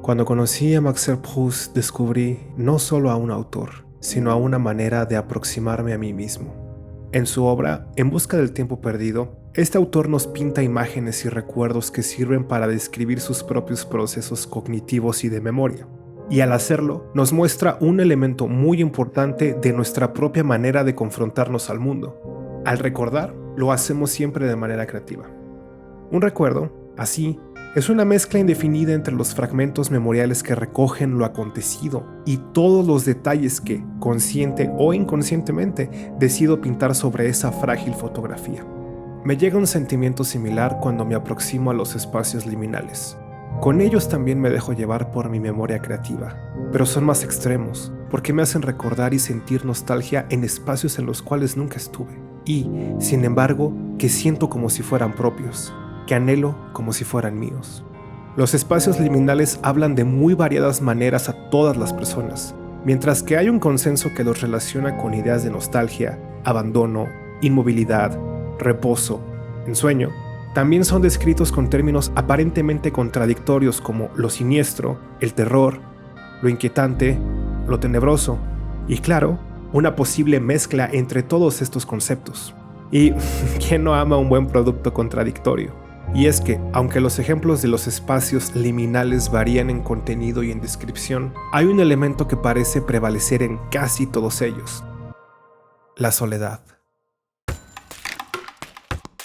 Cuando conocí a Marcel Proust descubrí no solo a un autor, sino a una manera de aproximarme a mí mismo. En su obra, En busca del tiempo perdido, este autor nos pinta imágenes y recuerdos que sirven para describir sus propios procesos cognitivos y de memoria. Y al hacerlo, nos muestra un elemento muy importante de nuestra propia manera de confrontarnos al mundo. Al recordar, lo hacemos siempre de manera creativa. Un recuerdo, así, es una mezcla indefinida entre los fragmentos memoriales que recogen lo acontecido y todos los detalles que, consciente o inconscientemente, decido pintar sobre esa frágil fotografía. Me llega un sentimiento similar cuando me aproximo a los espacios liminales. Con ellos también me dejo llevar por mi memoria creativa, pero son más extremos, porque me hacen recordar y sentir nostalgia en espacios en los cuales nunca estuve, y, sin embargo, que siento como si fueran propios, que anhelo como si fueran míos. Los espacios liminales hablan de muy variadas maneras a todas las personas, mientras que hay un consenso que los relaciona con ideas de nostalgia, abandono, inmovilidad, reposo, ensueño. También son descritos con términos aparentemente contradictorios como lo siniestro, el terror, lo inquietante, lo tenebroso y, claro, una posible mezcla entre todos estos conceptos. Y ¿quién no ama un buen producto contradictorio? Y es que, aunque los ejemplos de los espacios liminales varían en contenido y en descripción, hay un elemento que parece prevalecer en casi todos ellos: la soledad.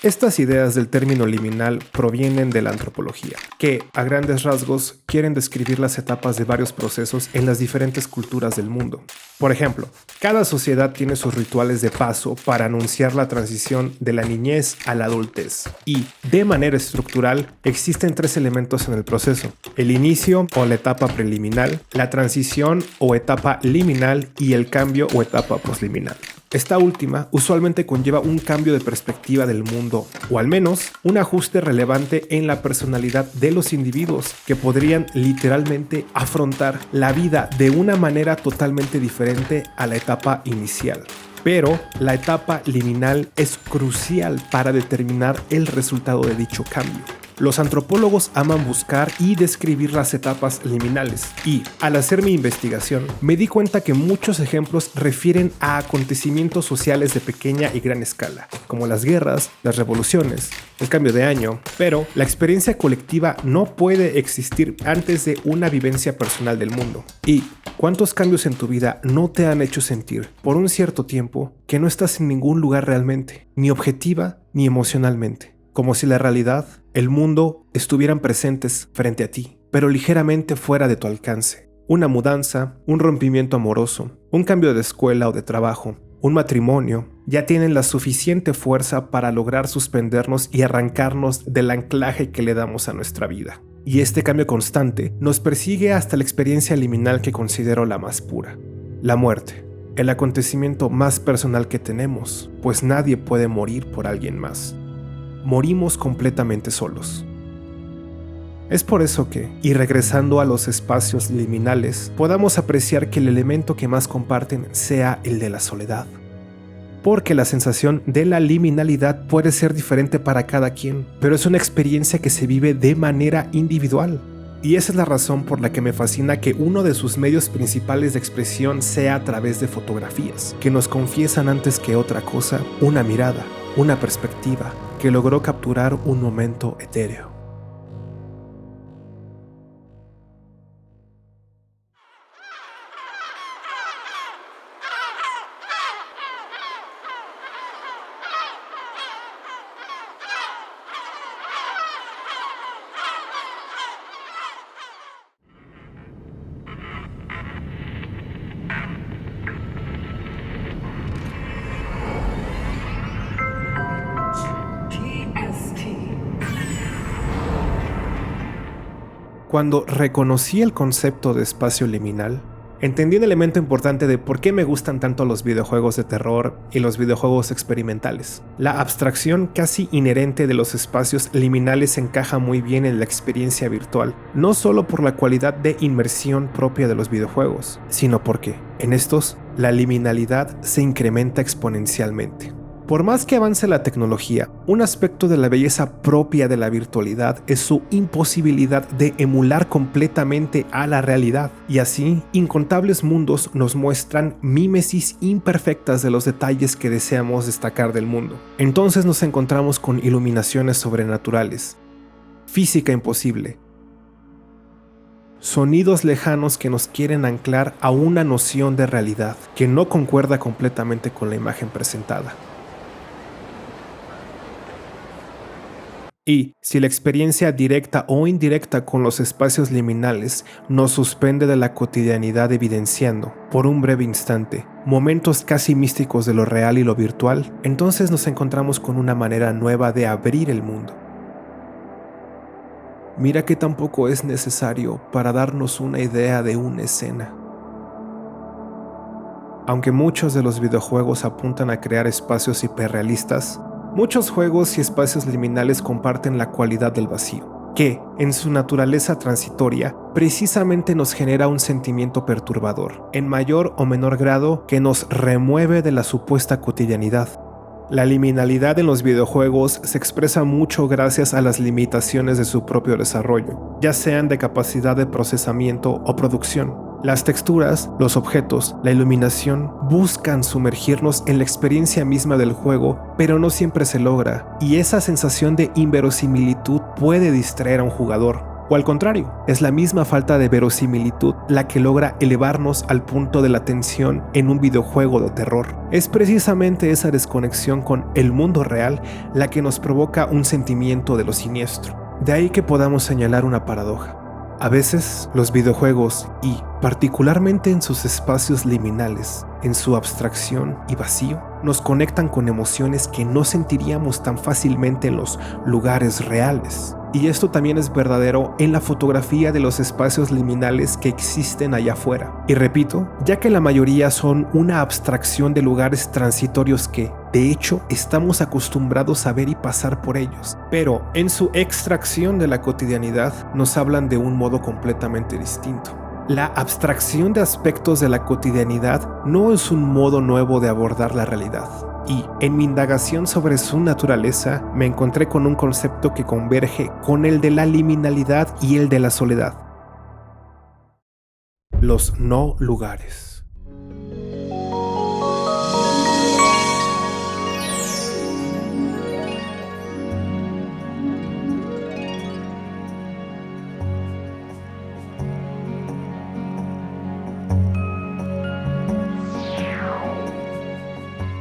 Estas ideas del término liminal provienen de la antropología, que, a grandes rasgos, quieren describir las etapas de varios procesos en las diferentes culturas del mundo. Por ejemplo, cada sociedad tiene sus rituales de paso para anunciar la transición de la niñez a la adultez. Y, de manera estructural, existen tres elementos en el proceso: el inicio o la etapa preliminar, la transición o etapa liminal y el cambio o etapa posliminal. Esta última usualmente conlleva un cambio de perspectiva del mundo, o al menos un ajuste relevante en la personalidad de los individuos, que podrían literalmente afrontar la vida de una manera totalmente diferente a la etapa inicial. Pero la etapa liminal es crucial para determinar el resultado de dicho cambio. Los antropólogos aman buscar y describir las etapas liminales, y al hacer mi investigación me di cuenta que muchos ejemplos refieren a acontecimientos sociales de pequeña y gran escala, como las guerras, las revoluciones, el cambio de año, pero la experiencia colectiva no puede existir antes de una vivencia personal del mundo. ¿Y cuántos cambios en tu vida no te han hecho sentir, por un cierto tiempo, que no estás en ningún lugar realmente, ni objetiva ni emocionalmente? Como si la realidad, el mundo, estuvieran presentes frente a ti, pero ligeramente fuera de tu alcance. Una mudanza, un rompimiento amoroso, un cambio de escuela o de trabajo, un matrimonio, ya tienen la suficiente fuerza para lograr suspendernos y arrancarnos del anclaje que le damos a nuestra vida. Y este cambio constante nos persigue hasta la experiencia liminal que considero la más pura: la muerte, el acontecimiento más personal que tenemos, pues nadie puede morir por alguien más. Morimos completamente solos. Es por eso que, y regresando a los espacios liminales, podamos apreciar que el elemento que más comparten sea el de la soledad. Porque la sensación de la liminalidad puede ser diferente para cada quien, pero es una experiencia que se vive de manera individual. Y esa es la razón por la que me fascina que uno de sus medios principales de expresión sea a través de fotografías, que nos confiesan antes que otra cosa una mirada, una perspectiva, que logró capturar un momento etéreo. Cuando reconocí el concepto de espacio liminal, entendí un elemento importante de por qué me gustan tanto los videojuegos de terror y los videojuegos experimentales. La abstracción casi inherente de los espacios liminales encaja muy bien en la experiencia virtual, no solo por la cualidad de inmersión propia de los videojuegos, sino porque, en estos, la liminalidad se incrementa exponencialmente. Por más que avance la tecnología, un aspecto de la belleza propia de la virtualidad es su imposibilidad de emular completamente a la realidad. Y así, incontables mundos nos muestran mímesis imperfectas de los detalles que deseamos destacar del mundo. Entonces nos encontramos con iluminaciones sobrenaturales, física imposible, sonidos lejanos que nos quieren anclar a una noción de realidad que no concuerda completamente con la imagen presentada. Y si la experiencia directa o indirecta con los espacios liminales nos suspende de la cotidianidad evidenciando, por un breve instante, momentos casi místicos de lo real y lo virtual, entonces nos encontramos con una manera nueva de abrir el mundo. Mira que tampoco es necesario para darnos una idea de una escena. Aunque muchos de los videojuegos apuntan a crear espacios hiperrealistas, muchos juegos y espacios liminales comparten la cualidad del vacío, que, en su naturaleza transitoria, precisamente nos genera un sentimiento perturbador, en mayor o menor grado que nos remueve de la supuesta cotidianidad. La liminalidad en los videojuegos se expresa mucho gracias a las limitaciones de su propio desarrollo, ya sean de capacidad de procesamiento o producción. Las texturas, los objetos, la iluminación buscan sumergirnos en la experiencia misma del juego, pero no siempre se logra, y esa sensación de inverosimilitud puede distraer a un jugador. O al contrario, es la misma falta de verosimilitud la que logra elevarnos al punto de la tensión en un videojuego de terror. Es precisamente esa desconexión con el mundo real la que nos provoca un sentimiento de lo siniestro. De ahí que podamos señalar una paradoja. A veces, los videojuegos, y particularmente en sus espacios liminales, en su abstracción y vacío, nos conectan con emociones que no sentiríamos tan fácilmente en los lugares reales. Y esto también es verdadero en la fotografía de los espacios liminales que existen allá afuera. Y repito, ya que la mayoría son una abstracción de lugares transitorios que, de hecho, estamos acostumbrados a ver y pasar por ellos, pero en su extracción de la cotidianidad nos hablan de un modo completamente distinto. La abstracción de aspectos de la cotidianidad no es un modo nuevo de abordar la realidad. Y en mi indagación sobre su naturaleza me encontré con un concepto que converge con el de la liminalidad y el de la soledad. Los no lugares.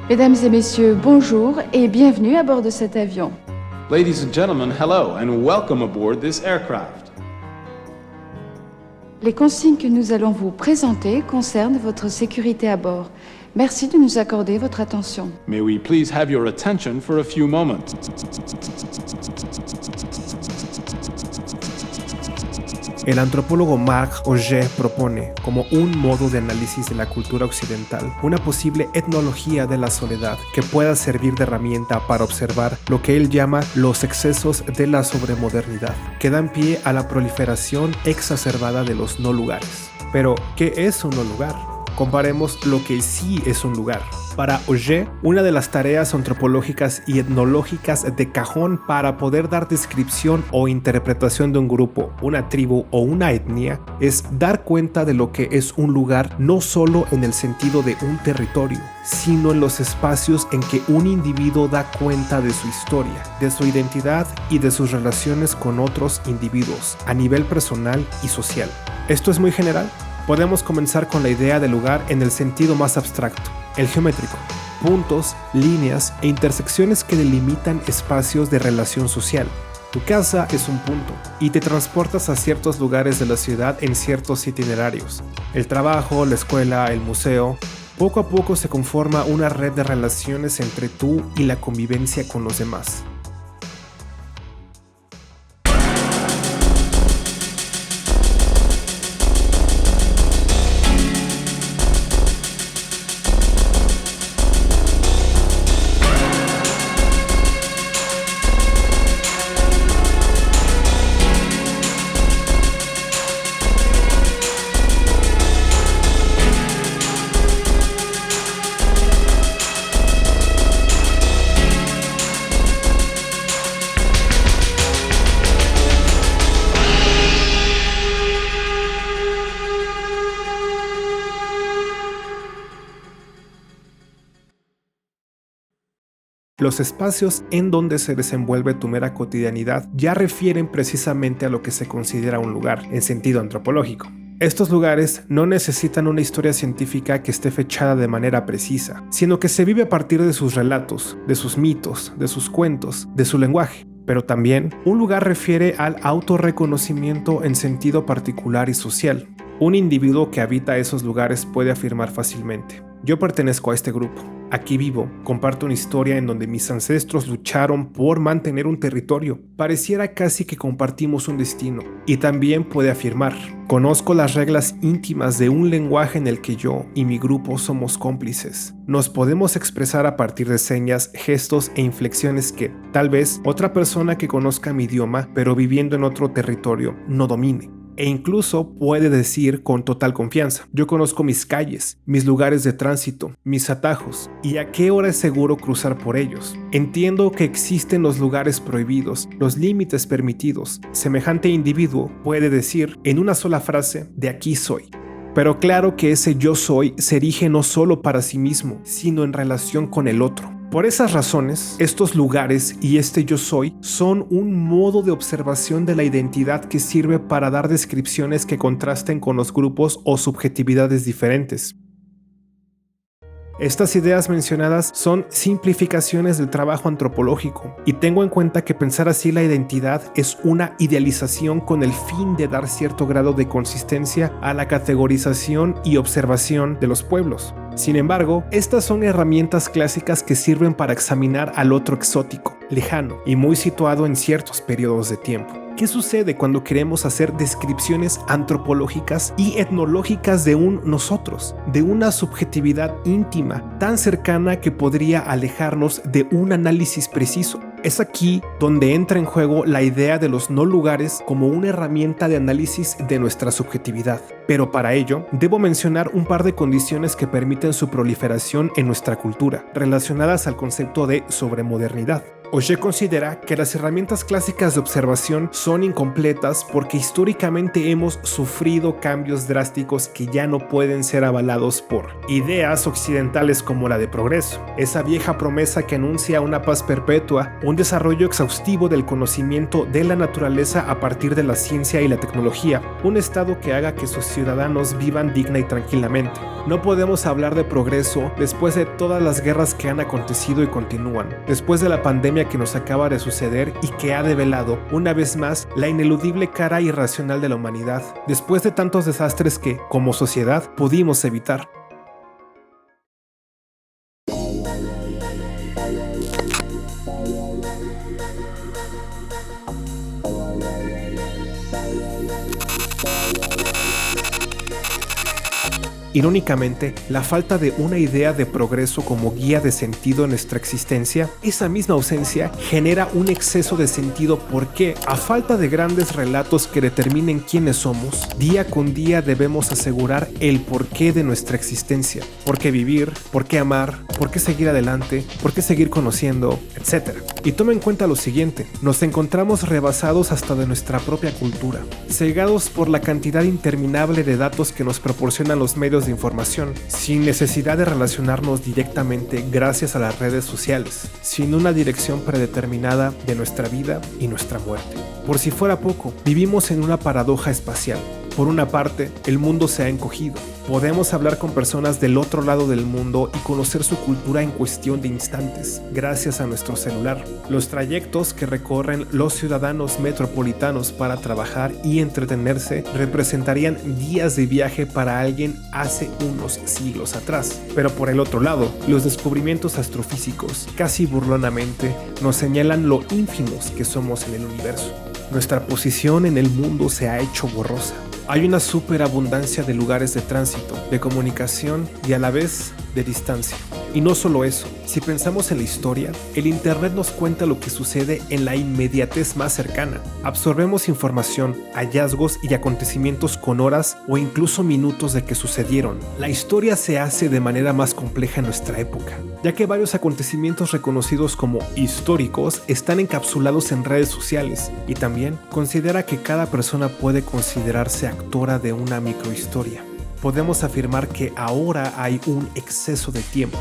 Mesdames et messieurs, bonjour et bienvenue à bord de cet avion. Ladies and gentlemen, hello and welcome aboard this aircraft. Les consignes que nous allons vous présenter concernent votre sécurité à bord. Merci de nous accorder votre attention. May we please have your attention for a few moments. El antropólogo Marc Augé propone, como un modo de análisis de la cultura occidental, una posible etnología de la soledad que pueda servir de herramienta para observar lo que él llama los excesos de la sobremodernidad, que dan pie a la proliferación exacerbada de los no lugares. Pero, ¿qué es un no lugar? Comparemos lo que sí es un lugar. Para Augé, una de las tareas antropológicas y etnológicas de cajón para poder dar descripción o interpretación de un grupo, una tribu o una etnia es dar cuenta de lo que es un lugar no solo en el sentido de un territorio, sino en los espacios en que un individuo da cuenta de su historia, de su identidad y de sus relaciones con otros individuos a nivel personal y social. ¿Esto es muy general? Podemos comenzar con la idea de lugar en el sentido más abstracto, el geométrico. Puntos, líneas e intersecciones que delimitan espacios de relación social. Tu casa es un punto y te transportas a ciertos lugares de la ciudad en ciertos itinerarios. El trabajo, la escuela, el museo. Poco a poco se conforma una red de relaciones entre tú y la convivencia con los demás. Los espacios en donde se desenvuelve tu mera cotidianidad ya refieren precisamente a lo que se considera un lugar, en sentido antropológico. Estos lugares no necesitan una historia científica que esté fechada de manera precisa, sino que se vive a partir de sus relatos, de sus mitos, de sus cuentos, de su lenguaje. Pero también, un lugar refiere al autorreconocimiento en sentido particular y social. Un individuo que habita esos lugares puede afirmar fácilmente: yo pertenezco a este grupo, aquí vivo, comparto una historia en donde mis ancestros lucharon por mantener un territorio. Pareciera casi que compartimos un destino. Y también puede afirmar: conozco las reglas íntimas de un lenguaje en el que yo y mi grupo somos cómplices. Nos podemos expresar a partir de señas, gestos e inflexiones que, tal vez, otra persona que conozca mi idioma, pero viviendo en otro territorio, no domine. E incluso puede decir con total confianza: yo conozco mis calles, mis lugares de tránsito, mis atajos, y a qué hora es seguro cruzar por ellos. Entiendo que existen los lugares prohibidos, los límites permitidos. Semejante individuo puede decir en una sola frase: de aquí soy. Pero claro que ese yo soy se erige no solo para sí mismo, sino en relación con el otro. Por esas razones, estos lugares y este yo soy son un modo de observación de la identidad que sirve para dar descripciones que contrasten con los grupos o subjetividades diferentes. Estas ideas mencionadas son simplificaciones del trabajo antropológico, y tengo en cuenta que pensar así la identidad es una idealización con el fin de dar cierto grado de consistencia a la categorización y observación de los pueblos. Sin embargo, estas son herramientas clásicas que sirven para examinar al otro exótico, lejano y muy situado en ciertos periodos de tiempo. ¿Qué sucede cuando queremos hacer descripciones antropológicas y etnológicas de un nosotros, de una subjetividad íntima, tan cercana que podría alejarnos de un análisis preciso? Es aquí donde entra en juego la idea de los no lugares como una herramienta de análisis de nuestra subjetividad. Pero para ello, debo mencionar un par de condiciones que permiten su proliferación en nuestra cultura, relacionadas al concepto de sobremodernidad. Oye considera que las herramientas clásicas de observación son incompletas porque históricamente hemos sufrido cambios drásticos que ya no pueden ser avalados por ideas occidentales como la de progreso, esa vieja promesa que anuncia una paz perpetua, un desarrollo exhaustivo del conocimiento de la naturaleza a partir de la ciencia y la tecnología, un estado que haga que sus ciudadanos vivan digna y tranquilamente. No podemos hablar de progreso después de todas las guerras que han acontecido y continúan, después de la pandemia que nos acaba de suceder y que ha develado, una vez más, la ineludible cara irracional de la humanidad, después de tantos desastres que, como sociedad, pudimos evitar. Irónicamente, la falta de una idea de progreso como guía de sentido en nuestra existencia, esa misma ausencia genera un exceso de sentido porque, a falta de grandes relatos que determinen quiénes somos, día con día debemos asegurar el porqué de nuestra existencia. ¿Por qué vivir? ¿Por qué amar? ¿Por qué seguir adelante? ¿Por qué seguir conociendo? Etcétera. Y toma en cuenta lo siguiente: nos encontramos rebasados hasta de nuestra propia cultura, cegados por la cantidad interminable de datos que nos proporcionan los medios de información, sin necesidad de relacionarnos directamente gracias a las redes sociales, sin una dirección predeterminada de nuestra vida y nuestra muerte. Por si fuera poco, vivimos en una paradoja espacial. Por una parte, el mundo se ha encogido. Podemos hablar con personas del otro lado del mundo y conocer su cultura en cuestión de instantes, gracias a nuestro celular. Los trayectos que recorren los ciudadanos metropolitanos para trabajar y entretenerse representarían días de viaje para alguien hace unos siglos atrás. Pero por el otro lado, los descubrimientos astrofísicos, casi burlonamente, nos señalan lo ínfimos que somos en el universo. Nuestra posición en el mundo se ha hecho borrosa. Hay una superabundancia de lugares de tránsito, de comunicación y a la vez de distancia. Y no solo eso, si pensamos en la historia, el Internet nos cuenta lo que sucede en la inmediatez más cercana. Absorbemos información, hallazgos y acontecimientos con horas o incluso minutos de que sucedieron. La historia se hace de manera más compleja en nuestra época, ya que varios acontecimientos reconocidos como históricos están encapsulados en redes sociales, y también considera que cada persona puede considerarse actora de una microhistoria. Podemos afirmar que ahora hay un exceso de tiempo.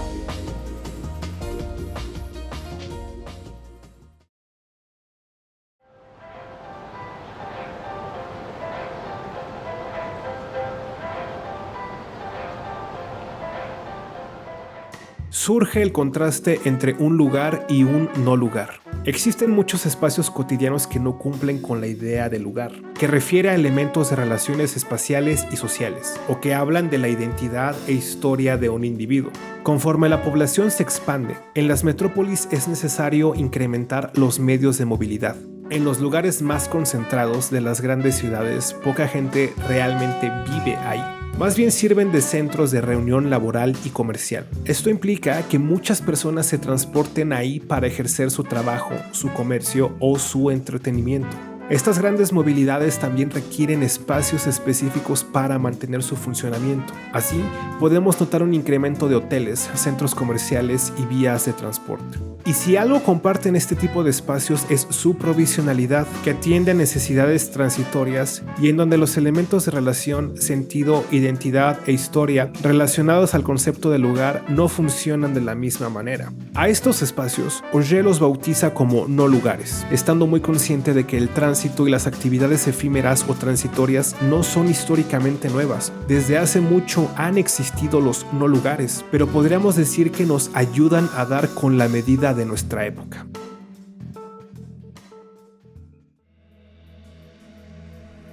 surge el contraste entre un lugar y un no lugar. Existen muchos espacios cotidianos que no cumplen con la idea de lugar, que refiere a elementos de relaciones espaciales y sociales, o que hablan de la identidad e historia de un individuo. Conforme la población se expande, en las metrópolis es necesario incrementar los medios de movilidad. En los lugares más concentrados de las grandes ciudades, poca gente realmente vive ahí. Más bien sirven de centros de reunión laboral y comercial. Esto implica que muchas personas se transporten ahí para ejercer su trabajo, su comercio o su entretenimiento. Estas grandes movilidades también requieren espacios específicos para mantener su funcionamiento. Así, podemos notar un incremento de hoteles, centros comerciales y vías de transporte. Y si algo comparten este tipo de espacios es su provisionalidad, que atiende a necesidades transitorias y en donde los elementos de relación, sentido, identidad e historia relacionados al concepto de lugar no funcionan de la misma manera. A estos espacios, Auger los bautiza como no lugares, estando muy consciente de que el tránsito y las actividades efímeras o transitorias no son históricamente nuevas. Desde hace mucho han existido los no lugares, pero podríamos decir que nos ayudan a dar con la medida de nuestra época.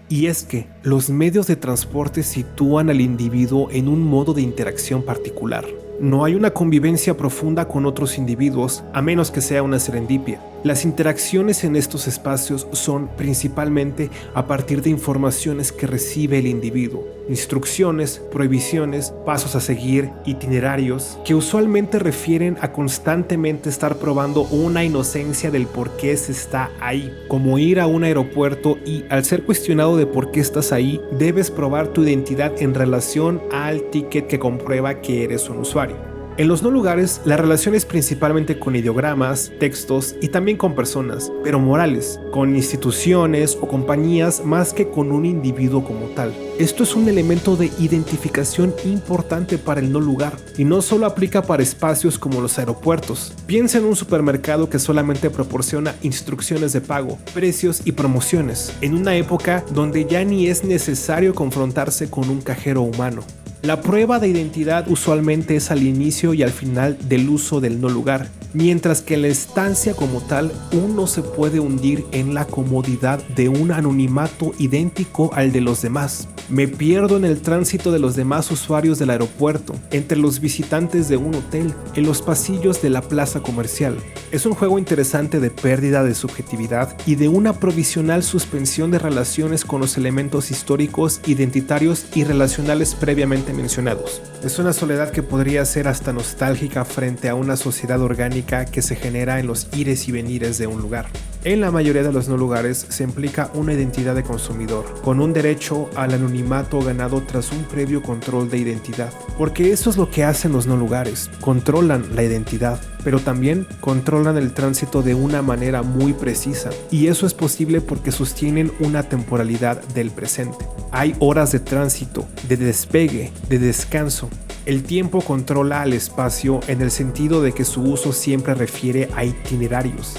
Y es que los medios de transporte sitúan al individuo en un modo de interacción particular. No hay una convivencia profunda con otros individuos, a menos que sea una serendipia. Las interacciones en estos espacios son principalmente a partir de informaciones que recibe el individuo, instrucciones, prohibiciones, pasos a seguir, itinerarios, que usualmente refieren a constantemente estar probando una inocencia del por qué se está ahí, como ir a un aeropuerto y, al ser cuestionado de por qué estás ahí, debes probar tu identidad en relación al ticket que comprueba que eres un usuario. En los no lugares, la relación es principalmente con ideogramas, textos y también con personas, pero morales, con instituciones o compañías más que con un individuo como tal. Esto es un elemento de identificación importante para el no lugar y no solo aplica para espacios como los aeropuertos. Piensa en un supermercado que solamente proporciona instrucciones de pago, precios y promociones, en una época donde ya ni es necesario confrontarse con un cajero humano. La prueba de identidad usualmente es al inicio y al final del uso del no lugar, mientras que en la estancia como tal uno se puede hundir en la comodidad de un anonimato idéntico al de los demás. Me pierdo en el tránsito de los demás usuarios del aeropuerto, entre los visitantes de un hotel, en los pasillos de la plaza comercial. Es un juego interesante de pérdida de subjetividad y de una provisional suspensión de relaciones con los elementos históricos, identitarios y relacionales previamente mencionados. Es una soledad que podría ser hasta nostálgica frente a una sociedad orgánica que se genera en los ires y venires de un lugar. En la mayoría de los no lugares se implica una identidad de consumidor, con un derecho al anonimato ganado tras un previo control de identidad. Porque eso es lo que hacen los no lugares, controlan la identidad, pero también controlan el tránsito de una manera muy precisa. Y eso es posible porque sostienen una temporalidad del presente. Hay horas de tránsito, de despegue, de descanso. El tiempo controla al espacio en el sentido de que su uso siempre refiere a itinerarios.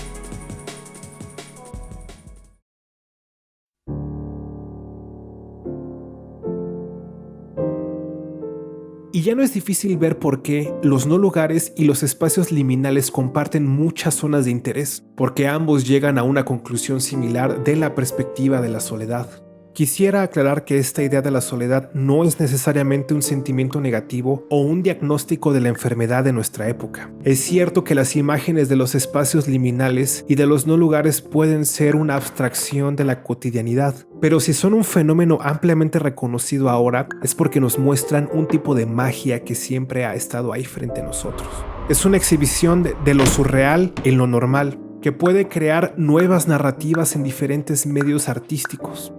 Y ya no es difícil ver por qué los no lugares y los espacios liminales comparten muchas zonas de interés, porque ambos llegan a una conclusión similar de la perspectiva de la soledad. Quisiera aclarar que esta idea de la soledad no es necesariamente un sentimiento negativo o un diagnóstico de la enfermedad de nuestra época. Es cierto que las imágenes de los espacios liminales y de los no lugares pueden ser una abstracción de la cotidianidad, pero si son un fenómeno ampliamente reconocido ahora es porque nos muestran un tipo de magia que siempre ha estado ahí frente a nosotros. Es una exhibición de lo surreal en lo normal, que puede crear nuevas narrativas en diferentes medios artísticos.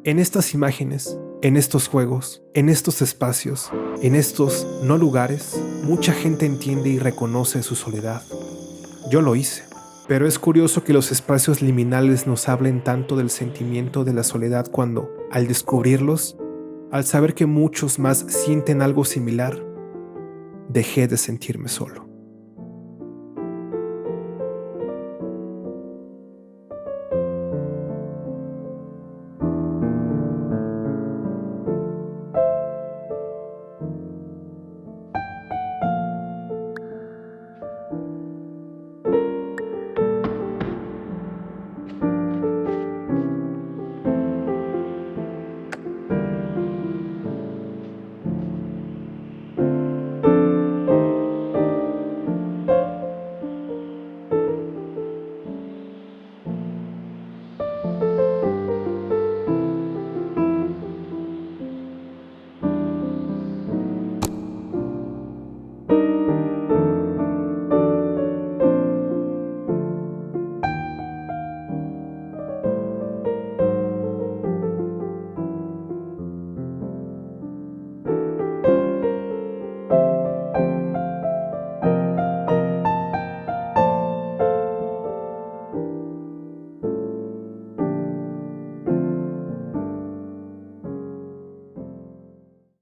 En estas imágenes, en estos juegos, en estos espacios, en estos no lugares, mucha gente entiende y reconoce su soledad. Yo lo hice, pero es curioso que los espacios liminales nos hablen tanto del sentimiento de la soledad cuando, al descubrirlos, al saber que muchos más sienten algo similar, dejé de sentirme solo.